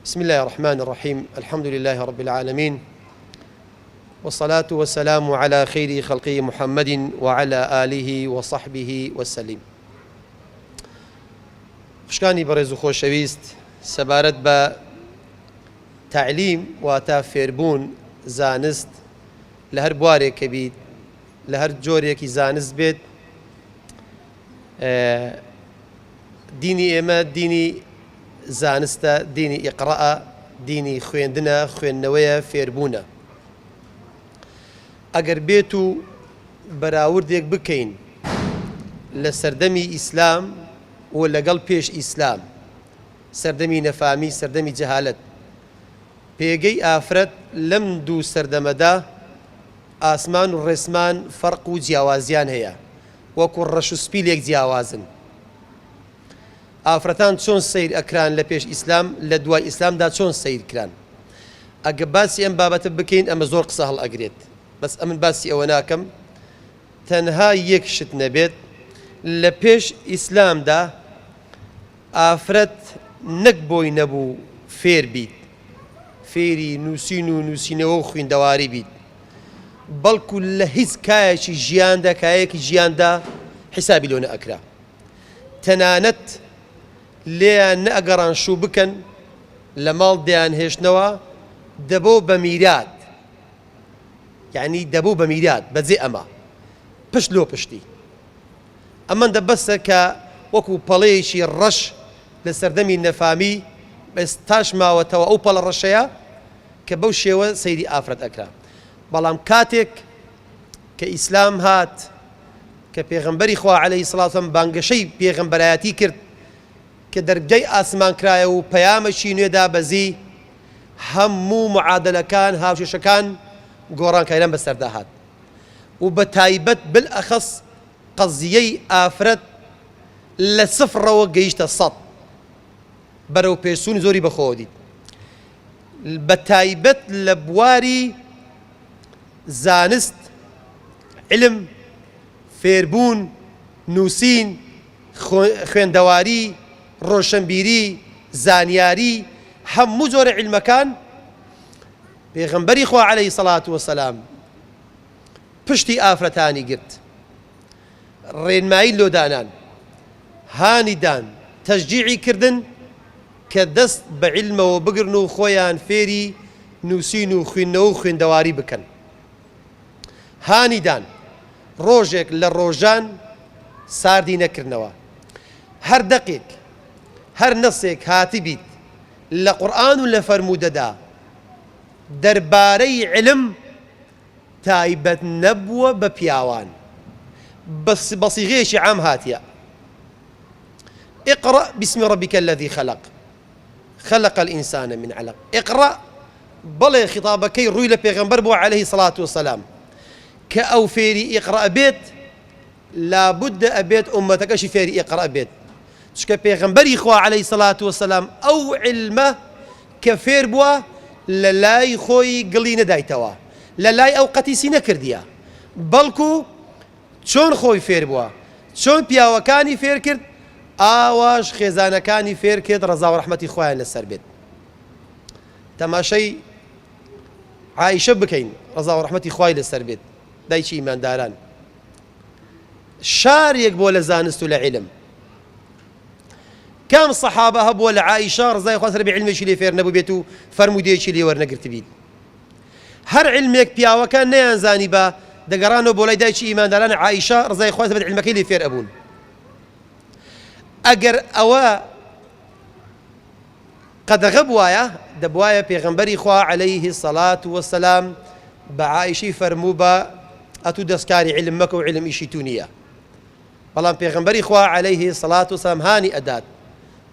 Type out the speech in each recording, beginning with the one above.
بسم الله الرحمن الرحيم. الحمد لله رب العالمين، والصلاة والسلام على خير خلقه محمد وعلى آله وصحبه وسلم. خشكاني برز خوشويست سبارت با تعليم واتا فيربون زانست لهر بوارێک بيت لهر جۆرێکی زانست بێت. دینی ئێمە دینی زانستە، دینی ئیقڕەءە، دینی خوێندنە، خوێندنەوەیە، فێربوونە. ئەگەر بێت و بەراوردێک بکەین لە سەردەمی ئیسلام و لەگەڵ پێش ئیسلام، سەردەمی نەفامی، سەردەمی جەهالەت، پێگەی ئافرەت لەم دوو سەردەمەدا ئاسمان و ڕێسمان فەرق و جیاوازیان هەیە، وەکو ڕەش و سپیلێک جیاوازن. ئافرەتان چۆن سەیر ئەکران لە پێش ئیسلام، لە دوای ئیسلامدا چۆن سەیر کران. ئەگە باسی ئەم بابەتە بکەین ئەمە زۆر قسە هەڵ ئەگرێت، بەس ئەمن باسی ئەوە ناکەم. تەنها یەک شت نەبێت لە پێش ئیسلامدا ئافرەت نەک بۆی نەبوو فێر بیت، فێری نووسین و نووسینەوە و خوێندەواری بیت، بەڵکو لە هیچ کایەکی ژیاندا، کایەکی ژیاندا حیسابی لۆ نەئەکرا. تەنانەت لێیان نەئەگەڕان شوو بکەن لە ماڵ دەیان هێشتنەوە، دەبۆ بە میرات، یعنی دەبوو بە میرات بەجێ ئەمە پشت لۆ پشتی. ئەمەندە بەسە کە وەکو پەڵەیەکی ڕەش لە سەردەمی نەفامی ئێستاش ماوەتەوە ئەو پەڵە ڕەشەیە کە بەو شێوە سەیری ئافرەت ئەکرا. بەڵام کاتێک کە ئیسلام هات، کە پێغەمبەری خوا عەلەیهی سەڵاتو وەسەلام بانگەشەی پێغەمبەرایەتی کرد، کە دەرگەی ئاسمان کرایە و پەیامەشی نوێدا بەزی، هەموو معادلەکان، هاوشێشەکان گۆڕانکاریان بەسەردا هات. و بە تایبەت بالئەخەس قەزیەی ئافرەت لە سفرەوە گەیشتە سەد، بەرەو پێشچوونی زۆری بەخۆوە دیت. بە تایبەت لە بواری زانست، علم، فێربوون، نووسین، خوێندەواری، ڕۆشنبیری، زانیاری، هەموو جۆرە علمەکان پێغەمبەری خوا عەلەیهی سەڵاتو وەسەلام پشتی ئافرەتانی گرت، ڕێنمایی لۆدانان، هانیدان، تەشجیعی کردن کە دەست بە علمەوە بگرن و خۆیان فێری نووسین و خوێندنەوە و خوێندەواری بکەن. هانیدان ڕۆژێک لە ڕۆژان ساردی نەکردنەوە. هەر دەقێک، هەر نەسێک هاتی بیت لە قورئان و لە فەرموودەدا دەربارەی علم تایبەت نەبووە بە پیاوان، بە سیغەیەکی عام هاتیە. اقرأ باسم ربك الذي خلق خلق الإنسان من علق. اقرأ بەڵێ خطابەکەی ڕووی لە پێغەمبەر بووە عەلەیهی سەڵاتو وەسەلام، کە ئەو فێری ئیقرأ بێت لابد ئەبێت ئومەتەکەشی فێری ئیقرأ بێت، چکە پێغەمبەری خوا عەلەیهی سەڵاتو وەسەلام ئەو علمە کە فێر بووە لە لای خۆی گڵی نەدایتەوە، لە لای ئەو قەتیسی نەکردیە، بەڵکو چۆن خۆی فێر بووە، چۆن پیاوەکانی فێر کرد، ئاواش خێزانەکانی فێر کرد، ڕەزا و ڕەحمەتی خۆیان لەسەر بێت. تەماشەی عایشە بکەین، ڕەزا و ڕەحمەتی خوای لەسەر بێت، دایکی ئیمانداران، شارێک بۆ لە زانست و لە علم. کام سەحابە هەبووە لە عایشە ڕەزای خوا لەسەر بێ علمێکی لێ فێر نەبوو بێت و فەرموودەیەکی لێ وەرنەگرت بیت. هەر علمێک پیاوەکان نەیانزانی بە دەگەڕانەوە بۆ لای دایکی ئیمانداران عایشە ڕەزای خوا لەسەر بێت علمەکەی لێ فێر ئەبوون. ئەگەر ئەوە قەدەغە بوایە، دەبوایە پێغەمبەری خوا عەلەیهی سەڵاتو وەسەلام بە عایشەی فەرموو بە ئەتوو دەستکاری علم مەکە و علم ئیشی تو نییە. بەڵام پێغەمبەری خوا عەلەیهی سەڵاتو وەسەلام هانی ئەدات،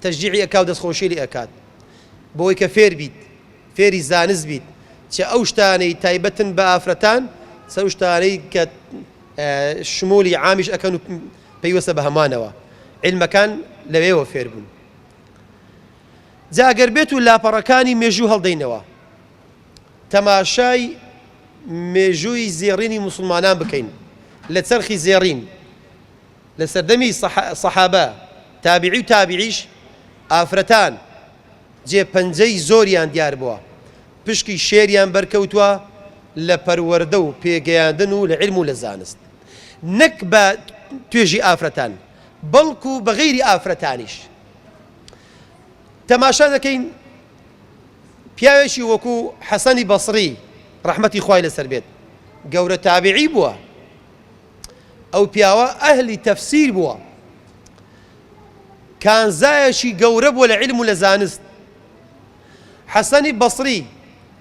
تەشجیعی ئەکا و دەستخۆشی لێ ئەکات بۆی کە فێر بیت، فێری زانست بیت، چە ئەو شتانەی تایبەتن بە ئافرەتان، چە ئەو شتانەی کە شمولی عامیش ئەکەن و پەیوەستە بە هەمانەوە، علمەکان لەوێوە فێر بوون. جا ئەگەر بێت و لاپەڕەکانی مێژوو هەڵدەینەوە، تەماشای مێژووی زێڕینی موسڵمانان بکەین لە چەرخی زێڕین لە سەردەمی سەحابە، تابعی و تابعیش ئافرەتان جێپەنجەی زۆریان دیار بووە پشکی شێریان بەرکەوتووە لە پەروەردە و پێگەیاندن و لە علم و لە زانست نەک بە توێژی ئافرەتان بەڵکو بە غەیری ئافرەتانیش تەماشا دەکەین پیاوێکی وەکو حەسەنی بەسڕی ڕەحمەتی خوای لەسەر بێت گەورە تابعی بووە ئەو پیاوە ئەهلی تەفسیر بووە کانزایەکی گەورە بووە لە علم و لە زانست حەسەنی بەسڕی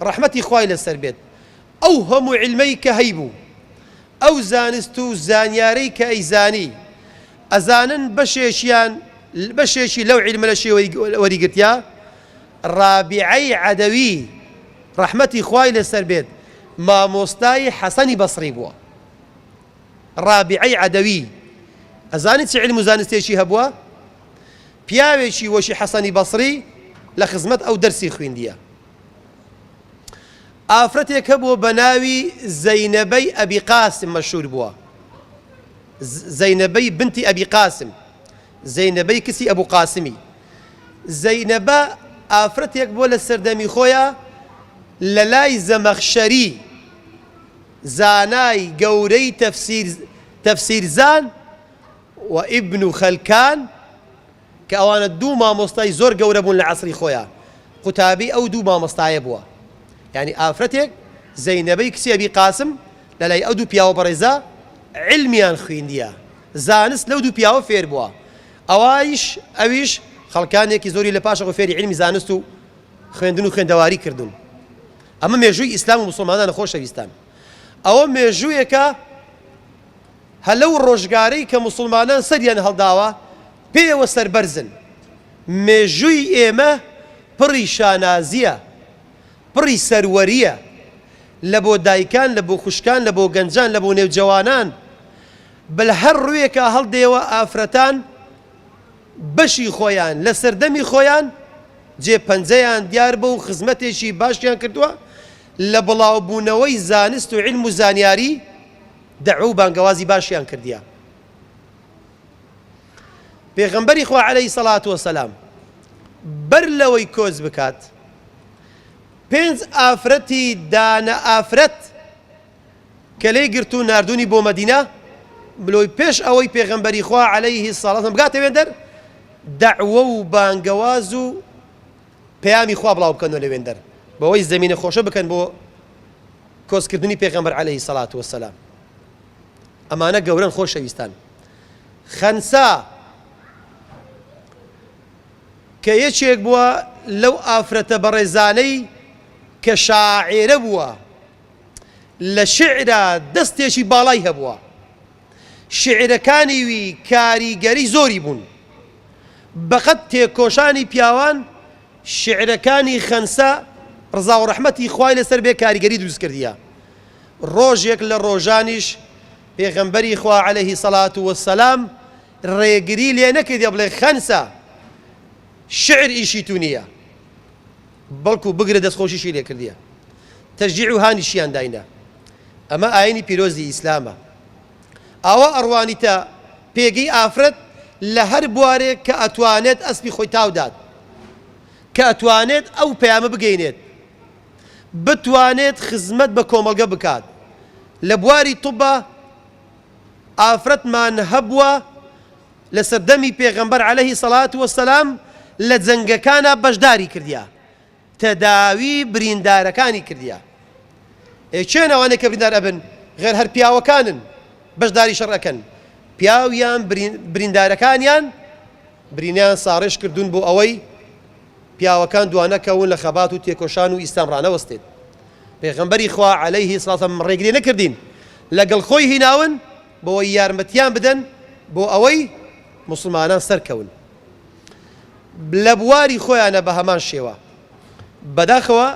ڕەحمەتی خوای لەسەر بێت ئەو هەموو علمەی کە هەیبوو ئەو زانست و زانیارەی کە ئەیزانی ئەزانن بەشێکی لەو علمە لە شێوەی وەریگرتیا ڕابعەی عەدەوی ڕەحمەتی خوای لەسەر بێت مامۆستای حەسەنی بەسڕی بووە ڕابعەی عەدەوی ئەزانیت چ علم و زانستێکی هەبووە پیاوێکی وەشی حەسەنی بەسڕی لە خزمەت ئەو دەرسی خوێندیە ئافرەتێک هەبووە بە ناوی زەینەبەی ئەبی قاسم مەشهور بووە زەینەبەی بنتی ئەبی قاسم زەینەبەی کسی ئەبوو قاسمی زەینەبە ئافرەتێک بووە لە سەردەمی خۆیان لە لای زەمەخشەری زانای گەورەی تەفسیرزان و ئیبن خەلکان کە ئەوانە دوو مامۆستای زۆر گەورە بوون لە عەسری خۆیان قوتابی ئەو دوو مامۆستایە بووە یعنی ئافرەتێک زەینەبەی کسی ئەبی قاسم لە لای ئەو دوو پیاوە بەڕێزە علمیان خوێندیە زانست لەو دوو پیاوە فێر بووە ئەویش خەڵکانێکی زۆری لە پاشەوە فێری علمی زانست و خوێندن و خوێندەواری کردوون ئەمە مێژووی ئیسلام و مسلمانانە خۆشەویستان ئەوە مێژوویەکە هەلەو ڕۆژگارەی کە مسلمانان سەریان هەڵداوە پێیەوە سەربەرزن مێژووی ئێمە پڕی شانازیە پڕی سەروەریە لە بۆ دایکان لە بۆ خوشکان لە بۆ گەنجان لە بۆ نێوجەوانان بە هەر ڕوویەکە هەڵدێوە ئافرەتان بەشی خۆیان لە سەردەمی خۆیان جێپەنجەیان دیار بە و خزمەتێکی باشیان کردووە لە بڵاوبوونەوەی زانست و علم و زانیاری دەعوە و بانگەوازی باشیان کردیە پێغەمبەری خوا عەلەیهی سەڵات وەسەلام بەر لەوەی کۆز بکات 5 ئافرەتی دانە ئافرەت کە لێی گرت و ناردوونی بۆ مەدینە بلۆی پێش ئەوەی پێغەمبەری خوا عەلەیهی سەڵات بگاتە وێندەر دەعوە و بانگەواز و پەیامی خوا بڵاو بکەنەوە لە وێندەر بەوەی زەمینە خۆشە بکەن بۆ کۆزکردنی پێغەمبەر عەلەیهی سەڵات وەسەلام ئەمانە گەورەن خۆشەویستان خەنسا کە یەکێک بووە لەو ئافرەتە بەڕێزانەی کە شاعێرە بووە لە شعرە دەستێکی باڵای هەبووە شعرەکانی وی کاریگەری زۆری بوون بەقەت تێکۆشانی پیاوان شعرەکانی خەنسا ڕزا و ڕەحمەتی خوای لەسەر بێ کاریگەری دروست کردیە ڕۆژێک لە ڕۆژانیش پێغەمبەری خوا عەلەیهی سەڵات وەسەلام ڕێگری لێ نەکردیە بڵێ خەنسا شعر ئیشی تو نییە بەڵکو بگرە دەستخۆشیشی لێ کردیە تەشجیع و هانیشیان داینە ئەمە ئاینی پیرۆزی ئیسلامە ئەوە ئەڕوانیتە پێگەی ئافرەت لە هەر بوارێک کە ئەتوانێت ئەسپی خۆی تاودات کە ئەتوانێت ئەو پەیامە بگەینێت بتوانێت خزمەت بە کۆمەڵگە بکات لە بواری توبە ئافرەتمان هەبووە لە سەردەمی پێغەمبەر عەلەیهی سەڵات وەسەلام لە جەنگەکانە بەشداری کردیە تەداوی بریندارەکانی کردیە چێن ئەوانەی کە بریندار ئەبن غێر هەر پیاوەکانن بەشداری شەڕ ئەکەن پیاویان بریندارەکانیان برینیان ساڕێش کردوون بۆ ئەوەی پیاوەکان دوانەکەون لە خەبات و تێکۆشان و ئیسلام ڕانەوەستێت پێغەمبەری خوا عەلەیهی سەڵات ڕێگری نەکردین لەگەڵ خۆی هیناون بۆەوەی یارمەتیان بدەن بۆ ئەوەی مسلمانان سەرکەون لە بواری خۆیانە بە هەمان شێوە بەداخەوە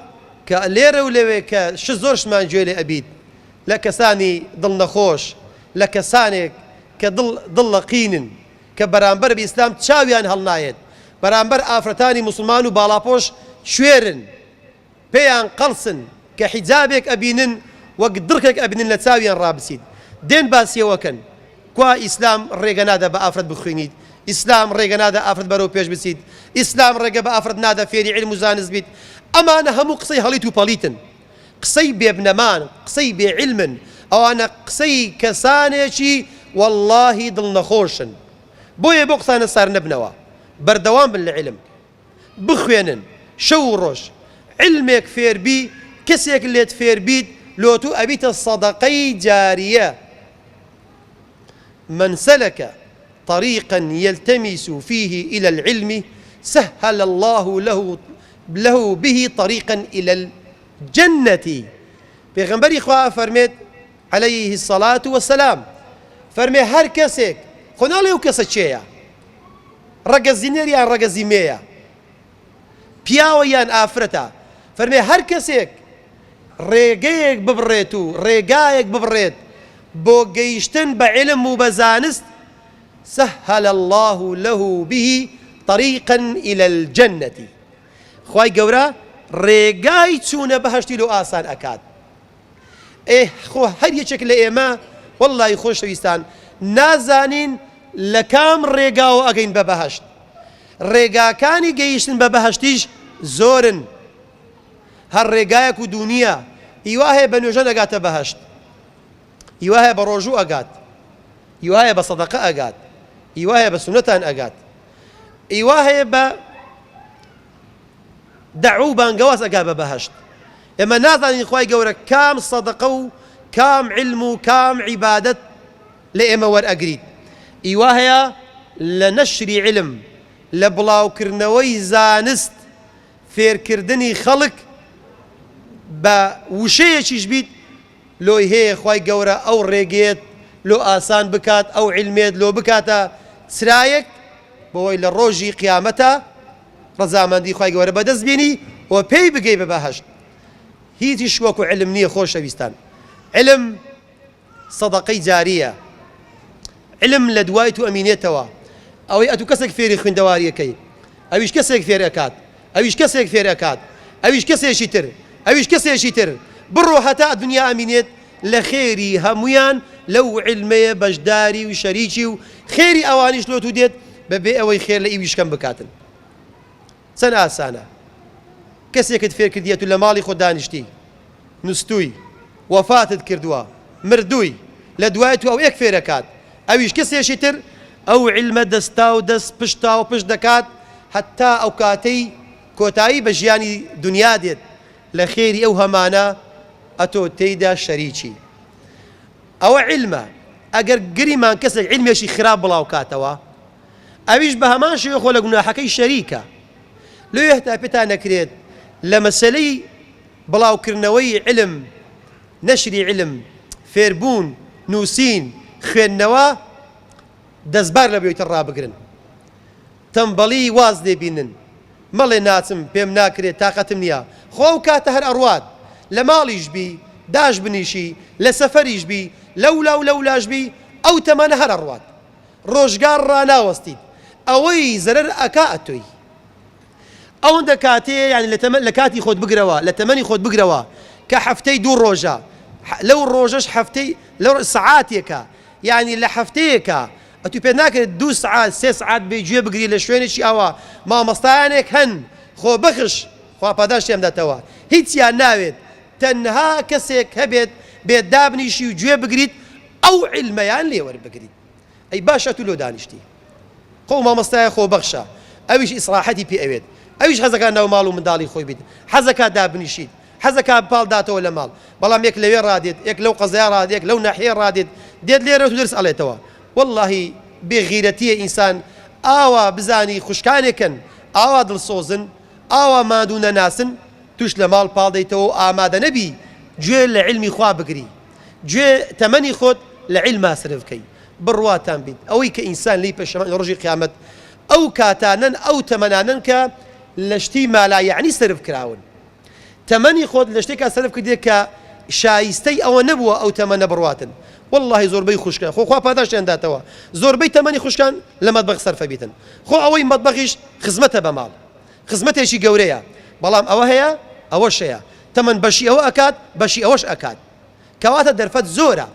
کە لێرە و لەوێ کە زۆر شمان گوێ لێ ئەبیت لە کەسانی دڵنەخۆش لە کەسانێک کە دڵەقینن کە بەرامبەر بە ئیسلام چاویان هەڵنایەت بەرامبەر ئافرەتانی مسلمان و باڵاپۆش شوێرن پێیان قەڵسن کە حیجابێک ئەبینن وەک دڕکێک ئەبینن لە چاویان ڕابسیت دێن باسیەوەکەن کوا ئیسلام ڕێگە نادا بە ئافرەت بخوێنیت ئیسلام ڕێگە نادا ئافرەت بەرەو پێش بچیت ئیسلام ڕێگە بە ئافرەت نادا فێری علم و زانست بیت ئەمانە هەموو قسەی هەڵیت و پەڵیتن قسەی بێبنەمان قسەی بێعیلمن ئەوانە قسەی کەسانێکی واللهی دڵنەخۆشن بۆیە بۆ قسانە سار نەبنەوە بەردەوام بن لە علم بخوێنن شەو و ڕۆژ علمێک فێربی کەسێک لێت فێربیت لۆتو ئەبیتە سەدەقەی جاریە من سلك طريقا يلتمس فيه إلى العلم سهل الله له به طريقا إلى الجنة پیغمبری خواه فرمید عليه الصلاة والسلام فرمي هر کەسێک خۆ ناڵێ و کەسە چێیە ڕەگەزینەر یان ڕەگەزیمەیە پیاوە یان ئافرەتە فەرمێ هەر کەسێک ڕێگەیەک ببڕێت و ڕێگایەک ببڕێت بۆ گەیشتن بە علم و بە زانست سهل الله له به طريقا إلى الجنة خوای گەورە ڕێگای چوونە بەهەشتی لۆ ئاسان ئەکات خۆ هەر یەکێک لە ئێمە وەڵڵی خۆشەویستان نازانین لە کام ڕێگاوە ئەگەین بە بەهەشت ڕێگاکانی گەیشتن بە بەهەشتیش زۆرن هەر ڕێگایەک و دونیا هیوا هەیە بە نوێژە نەگاتە بەهەشت هیوا هەیە بە ڕۆژوو ئەگات هیوا هەیە بە سەدەقە ئەگات هیوا هەیە بە سونەتان ئەگات هیوا هەیە بە دەعو و بانگەواز ئەگا بە بەهەشت ئێمە نازانین خوای گەورە کام سەدەقە و کام علم و کام عیبادەت لە ئێمە وەرئەگریت هیوا هەیە لە نەشری علم لە بڵاوکردنەوەی زانست فێرکردنی خەڵک بە وشەیەکیش بیت لۆی هەیە خوای گەورە ئەو ڕێگێت لۆ ئاسان بکات ئەو علمێت لۆ بکاتە چرایەک بۆی لە ڕۆژی قیامەتە ڕەزامەندی خوای گەورە بەدەست بێنی و پێی بگەی بە بەهەشت هیچیش وەکو علم نییە خۆشەویستان علم سەدەقەی جاریە علم لە دوای تو ئەمینێتەوە ئەوەی ئەتو کەسێک فێری خوێندەواریەکەی ئەویش کەسێک فێر ئەکات ئەویش کەسێک فێر ئەکات ئەویش کەسێکی تر ئەویش کەسێکی تر بڕۆ هەتا دنیا ئەمینێت لە خێری هەمویان لەو علمەیە بەشداری و شەریکی و خێری ئەوانیش لۆ تو دێت بەبێ ئەوەی خێر لە ئیویشکەم بکاتن چەند ئاسانە کەسێکت فێر کردیەت و لە ماڵی خۆ دانیشتی نووسووی وەفاتت کردووە مردووی لە دوای تو ئەو یەک فێرەکات ئەویش کەسێکی تر ئەو علمە دەستا و دەست پشتا و پشت دەکات هەتا ئەو کاتەی کۆتایی بە ژیانی دنیا دێت لە خێری ئەو هەمانە ئەتۆ تێیدا شەریکی ئەوە علمە ئەگەر گریمان کەسێک علمێکی خراپ بڵاو کاتەوە ئەویش بە هەمان شێوە خۆ لە گوناحەکەی شەریکە لێ هەتا پێتان نەکرێت لە مەسەلەی بڵاوکردنەوەی علم نەشری علم فێربوون نووسین خوێندنەوە دەستبار لە بێتە ڕابگرن تەمبەڵی واز لێبینن مەڵێ ناچم پێم ناکرێت تااقەتم نییە خۆ ئەو کاتە هەر ئەڕوات لە ماڵیش بی داش بنیشی لە سەفەریش بی لەولا و لەولاش بی ئەو تەمەنە هەر ئەڕوات ڕۆژگار ڕناوەستیت ئەوەی زەرەر ئەکا ئەتۆی ئەوەندە کاتێ یعنی لە کاتی خۆت بگرەوە لە تەمەنی خۆت بگرەوە کە هەفتەی دوو ڕۆژە لەو ڕۆژەش هەفتەی لەو سەعاتێکە یعنی لە هەفتەیەکە ئەتو پێ ناکرێت 2 سعات 3 سعات بێ گوێ بگری لە شوێنێکی ئەوە مامۆستایانێک هەن خۆ بەخش خوا پاداش تێمداتەوە هیچیان ناوێت تەنها کەسێک هەبێت بێت دابنیشی و گوێ بگریت ئەو علمەیان لێوەربگریت ئەی باشە تو لۆ دانیشتی خۆ مامۆستایە خۆ بەخشە ئەویش ئیسراحەتی پێ ئەوێت ئەویش حەزەکان ناو ماڵ و منداڵی خۆی بیت حەزەکە دابنیشیت حەزەکە پاڵ داتەوە لە ماڵ بەڵام یەک لەوێ ڕادێت یەک لەو قەزای ڕادێت یەک لەو ناحیە ڕادێت دێت لێرە و دەرس ئەڵێتەوە واللهی بێغیرەتیە ئینسان ئاوا بزانی خوشکانێکن ئاوا دڵسۆزن ئاوا مادوو نەناسن توش لە ماڵ پاڵ دەیتەوە و ئامادە نەبی گوێ لە علمی خوا بگری گوێ تەمەنی خۆت لە علما سرف بکەی بڕواتان بیت ئەوەی کە ئینسان لی پێشەمان ڕۆژی قیامەت ئەو کاتانن ئەو تەمەنانن کە لە شتی مالایەعنی سرف کراون تەمەنی خۆت لە شتێکا سرف کردێت کە شایستەی ئەوە نەبووە ئەو تەمەنە بڕواتن والله زۆربەی خوشکان خۆ خوا پاداشیان داتەوە زۆربەی تەمەنی خوشکان لە مەتبەخ سەرفە بیتن خۆ ئەوەی مەتبەخیش خزمەتە بە ماڵ خزمەتێکی گەورەیە بەڵام ئەوە هەیە ئەوەش هەیە تەمەن بەشی ئەوە ئەکات بەشی ئەوەش ئەکات کەواتە دەرفەت زۆرە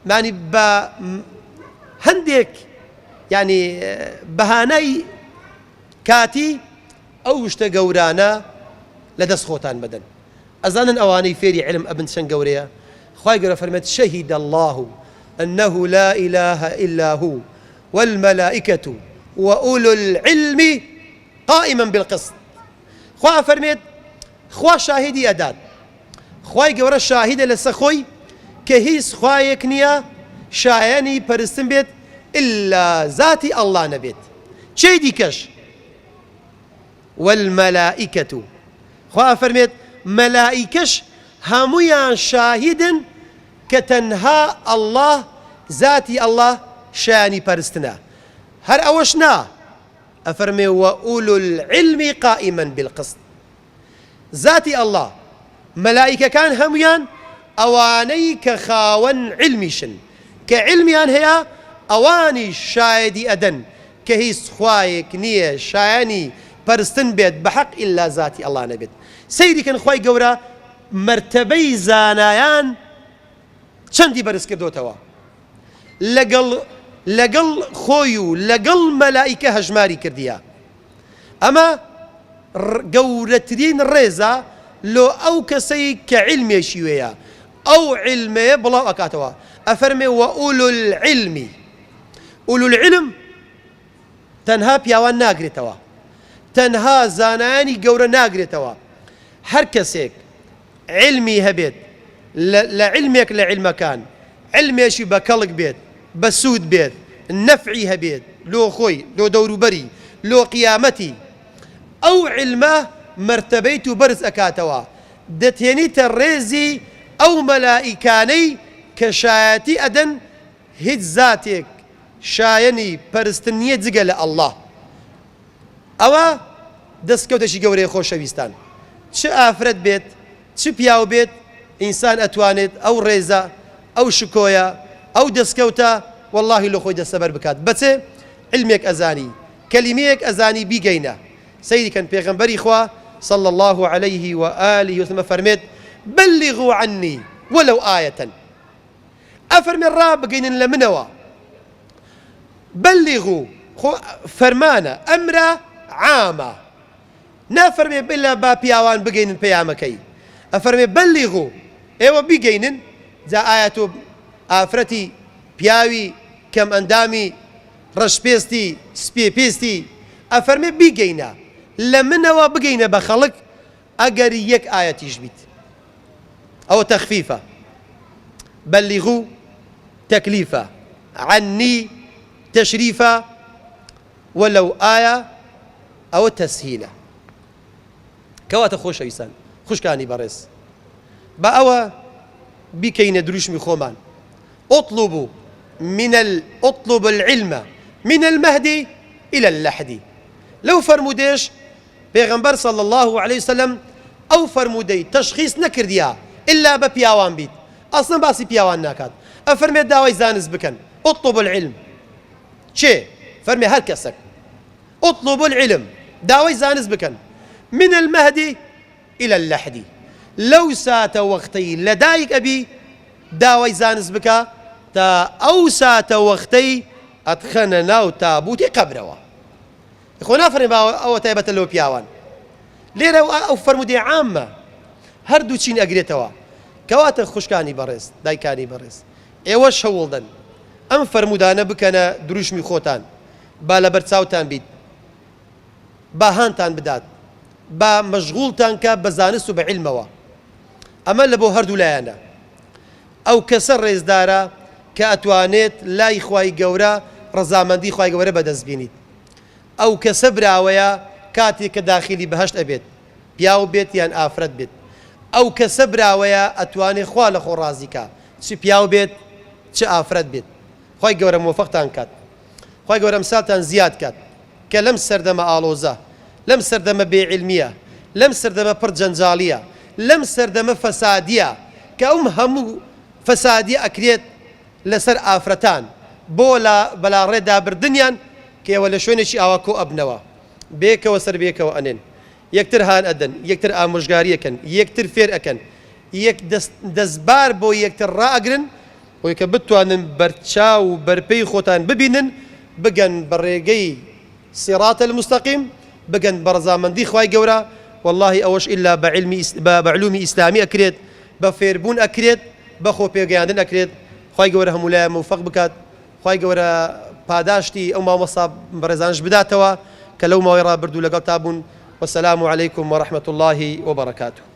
مانی بە هەندێک يعني بەهانەی کاتی ئەو شتە گەورانە لەدەست خۆتان بدەن. ئەزانن ئەوانەی فێری علم ئەبن چەند گەورەیە. خوای گەورە فەرمێت شهد الله أنه لا إله إلا هو والملائكة وأولو العلم قائما بالقسط. خوا فەرمێت خوا شاهدی ئەدات. خوای گەورە شاهیدە لەسەر خۆی کە هیچ خوایەک نییە شایەنی پەرستن بێت إلا ذاتی ئەڵڵا نەبێت. چێ دیکەش؟ والملائكة. خوا فەرمێت مەلائیکەش هەموویان شاهدن کە تەنها ئەڵڵا ذاتی ئەڵڵا شایانی پەرستنە. هەر ئەوەش نا، ئەفەرمێ وأولو العلم قائما بالقسط. ذاتی ئەڵڵا مەلائیکەکان هەمویان ئەوانەی کە خاوەن علمیشن کە علمیان هەیە ئەوانی شایدی ئەدەن کە هیچ خوایەک نییە شایانی پەرستن بێت بەحەق ئیلا ذاتی ئەڵڵا نەبێت. سەیریکەن خوای گەورە مەرتەبەی زانایان چەندی بەرز کردوتەوە لەگەڵ خۆی و لەگەڵ مەلائیکە هەژماری کردیە. ئەمە گەورەترین ڕێزە لۆ ئەو کەسەی کە علمێکی وەیە ئەو علمەیە بڵاو ئەکاتەوە. ئەفەرمێ وەئولو العلمی. ئولو العلم تەنها پیاوان ناگرێتەوە، تەنها زانایانی گەورە ناگرێتەوە. هەر کەسێک علمی هەبێت لە علمێک لە علمەکان علمێکی بە کەڵک بێت بە سوود بێت نەفعی هەبێت لۆ خۆی لۆ دەوروبەری لۆ قیامەتی ئەو علمە مرتبەیت و بەرز ئەکاتەوە دەتێنیتە ڕێزی ئەو مەلائیکانەی کە شایەتی ئەدەن هیچ زاتێک شایەنی پەرستن نییە جگە لە ئەڵڵا. ئەوە دەستکەوتێکی گەورەی خۆشەویستان. چ ئافرەت بێت چ پیاو بێت ئینسان ئەتوانێت ئەو ڕێزە ئەو شکۆیە ئەو دەستکەوتە واللهی لە خۆی دەستەبەر بکات. بەچێ علمێک ئەزانی کەلیمەیەک ئەزانی بیگەینە. سەیریکەن پێغەمبەری خوا صلى الله عليه وآله وسلم فرميت بلغوا عني ولو آية. أفرمي الراب بقين لمنوا بلغوا فرمانا أمر عامة نافرمي بلا با بياوان بقين بيامكي. أفرمي بلغوا ايوه بقين ذا آية آفرتي بياوي كم أندامي رش بيستي سبي بيستي. أفرمي بقينا لمنوا بقينا بخلق أجر يك آية يجبت أو تخفيفة. بلغوا تكليفة عني تشريفة ولو آية أو تسهيلة. كوات خوش إنسان خوش كاني برس بأوا بكين دروش مخومان اطلب العلم من المهدي إلى اللحدي. لو فرموديش پیغمبر صلى الله عليه وسلم أو فرمودي تشخيص نكرديا إلا ببياوان بيت أصلا باسي بياوان ناكاد. أفرمي داوي زانز بكن اطلب العلم شي فرمي هالكسك اطلب العلم داوي زانز بكن من المهدي إلى اللحدي. لو سات وقتي لدايك أبي داوي زانز بكا تا أو سات وقتي أدخننا وتابوتي قبروا. إخوانا فرمي أو تايبة اللو بياوان ليرة أو فرمودي عامة هردو چين أقريتوا كواتا خوشكاني برس دايكاني برس إيواش هولدن أم فرمودانا بكنا دروشمي خوتان با لبرتساوتان بيت با هانتان بدات با مشغولتان كا بزانستو بعلموا. أما لبو هردو لايانا أو كسر ريز دارا كأتوانيت لا إخواي قورا رزامندي إخواي قورا بدز بينيت أو كسبرا ويا كاتي كداخلي بهشت أبيت بياو بيت يان آفرد بيت أو كسبرا ويا أتواني خوال خو رازيكا شي بياو بيت شي آفرد بيت. خواي قورا موفقتان كات خواي قورا مسالتان زياد كات كلم سردما آلوزا لم سردما بعلمية لم سردما برجنجالية لم سردما فسادية كأم همو فسادية أكريت لسر آفرتان بولا بلا ردا بردنيان كي ولا شوينة شي أواكو أبنوا بيك وسر بيك وأنين يكتر هان أدن يكتر آموشغارية كان يكتر فير أكن يك دزبار بو يكتر راقرن ويكبتو أن برتشاو بربي خوتان ببينن بگەن بەڕێگەی صراط المستقيم بگەن بەڕەزامەندی خوای گەورە والله ئەوەش ئیلا بەعلومی ئیسلامی ئەکرێت بە فێربوون ئەکرێت بە خۆپێگەیاندن ئەکرێت خوای گەورە هەموو لایە موفق بکات خوای گەورە پاداشتی ئەو مامۆستا بەڕێزانش بداتەوە کە لەو ماوەی ڕابردوو لەگەڵ تا بوون والسلام عليكم ورحمة الله وبركاته.